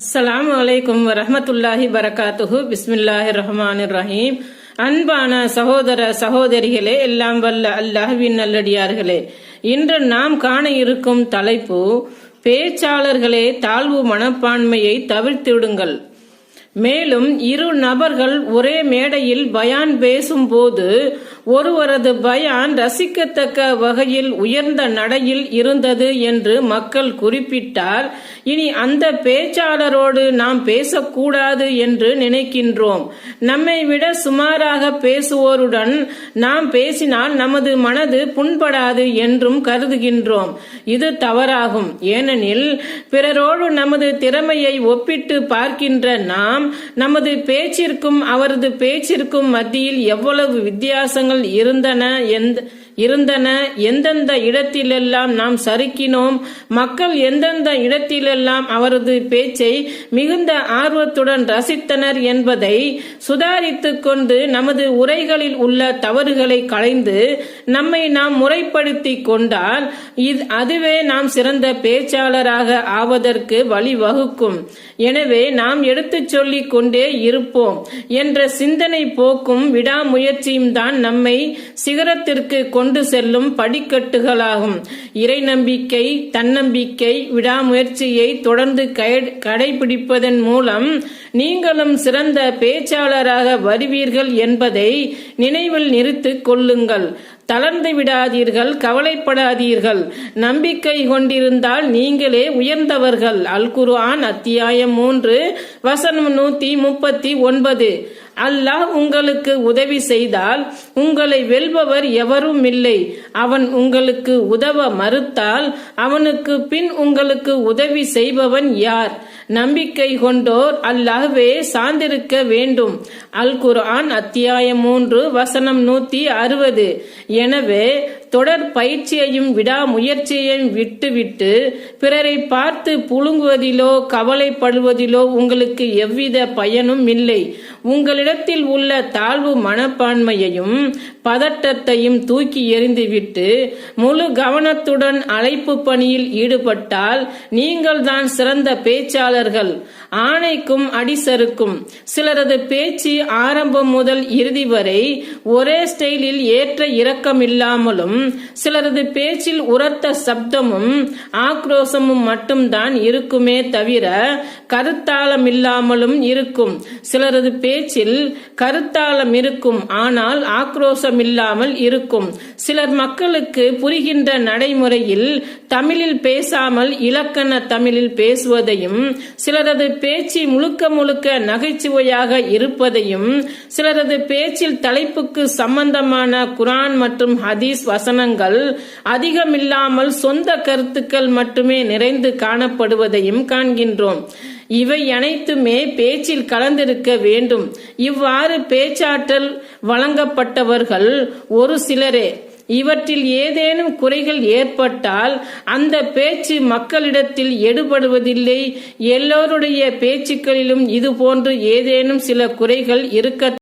அஸ்ஸலாமு அலைக்கும் வரஹ்மத்துல்லாஹி பரகாத்துஹு. பிஸ்மில்லாஹிர் ரஹ்மானிர் ரஹீம். அன்பான சகோதர சகோதரிகளே, எல்லாம் வல்ல அல்லாஹ்வின் நல்லடியார்களே, இன்று நாம் காண இருக்கும் தலைப்பு, பேச்சாளர்களே தாழ்வு மனப்பான்மையை தவிர்த்திடுங்கள். மேலும் இரு நபர்கள் ஒரே மேடையில் பயான் பேசும்போது ஒருவரது பயான் ரசிக்கத்தக்க வகையில் உயர்ந்த நடையில் இருந்தது என்று மக்கள் குறிப்பிட்டார். இனி அந்த பேச்சாளரோடு நாம் பேசக்கூடாது என்று நினைக்கின்றோம். நம்மை விட சுமாராக பேசுவோருடன் நாம் பேசினால் நமது மனது புண்படாது என்றும் கருதுகின்றோம். இது தவறாகும். ஏனெனில் பிறரோடு நமது திறமையை ஒப்பிட்டு பார்க்கின்ற நாம் நமது பேச்சிற்கும் அவரது பேச்சிற்கும் மத்தியில் எவ்வளவு வித்தியாசங்கள் இருந்தன, எந்தெந்த இடத்திலெல்லாம் நாம் சறுக்கினோம், மக்கள் எந்தெந்த இடத்திலெல்லாம் அவரது பேச்சை மிகுந்த ஆர்வத்துடன் ரசித்தனர் என்பதை சுதாரித்துக் கொண்டு நமது உரைகளில் உள்ள தவறுகளை களைந்து நம்மை நாம் முறைப்படுத்தி கொண்டால் அதுவே நாம் சிறந்த பேச்சாளராக ஆவதற்கு வழிவகுக்கும். எனவே நாம் எடுத்துச் சொல்லிக் கொண்டே இருப்போம் என்ற சிந்தனை போக்கும் விடாமுயற்சியும் தான் நம்மை சிகரத்திற்கு கொண்டு செல்லும் படிக்கட்டுகளாகும். இறை நம்பிக்கை, தன்னம்பிக்கை, விடாமுயற்சியை தொடர்ந்து கடைபிடிப்பதன் மூலம் நீங்களும் சிறந்த பேச்சாளராக வருவீர்கள் என்பதை நினைவில் நிறுத்திக் கொள்ளுங்கள். தளர்ந்து விடாதீர்கள், கவலைப்படாதீர்கள். நம்பிக்கை கொண்டிருந்தால் நீங்களே உயர்ந்தவர்கள். அல் குர்ஆன் அத்தியாயம் 3 வசனம் 139. அல்லாஹ் உங்களுக்கு உதவி செய்தால் உங்களை வெல்பவர் எவரும் இல்லை. அவன் உங்களுக்கு உதவ மறுத்தால் அவனுக்கு பின் உங்களுக்கு உதவி செய்பவன் யார்? நம்பிக்கை கொண்டோர் அல்லாஹ்வே சார்ந்திருக்க வேண்டும். அல் குர்ஆன் அத்தியாயம் 3 வசனம் 160. எனவே தொடர் பயிற்சியையும் விடாமுயற்சியையும் விட்டுவிட்டு பிறரை பார்த்து புழுங்குவதிலோ கவலைப்படுவதிலோ உங்களுக்கு எவ்வித பயனும் இல்லை. உங்களிடத்தில் உள்ள தாழ்வு மனப்பான்மையையும் பதட்டத்தையும் தூக்கி எறிந்துவிட்டு முழு கவனத்துடன் அழைப்பு பணியில் ஈடுபட்டால் நீங்கள் தான் சிறந்த பேச்சாளர்கள். ஆணைக்கும் அடிசருக்கும். சிலரது பேச்சு ஆரம்பம் முதல் இறுதி வரை ஒரே ஸ்டைலில் ஏற்ற இறக்கம் இல்லாமலும், சிலரது பேச்சில் உரத்த சப்தமும் ஆக்ரோசமும் மட்டும்தான் இருக்குமே தவிர கருத்தாளம் இல்லாமலும் இருக்கும். சிலரது பேச்சில் கருத்தாளம் இருக்கும், ஆனால் ஆக்ரோசம் இல்லாமல் இருக்கும். சிலர் மக்களுக்கு புரிகின்ற நடைமுறையில் தமிழில் பேசாமல் இலக்கண தமிழில் பேசுவதையும், சிலரது பேச்சு முழுக்க முழுக்க நகைச்சுவையாக இருப்பதையும், சிலரது பேச்சில் தலைப்புக்கு சம்பந்தமான குர்ஆன் மற்றும் ஹதீஸ் வசனங்கள் அதிகமில்லாமல் சொந்த கருத்துக்கள் மட்டுமே நிறைந்து காணப்படுவதையும் காண்கின்றோம். இவை அனைத்துமே பேச்சில் கலந்திருக்க வேண்டும். இவ்வாறு பேச்சாற்றல் வழங்கப்பட்டவர்கள் ஒரு சிலரே. இவற்றில் ஏதேனும் குறைகள் ஏற்பட்டால் அந்த பேச்சு மக்களிடத்தில் எடுபடுவதில்லை. எல்லோருடைய பேச்சுக்களிலும் இதுபோன்று ஏதேனும் சில குறைகள் இருக்க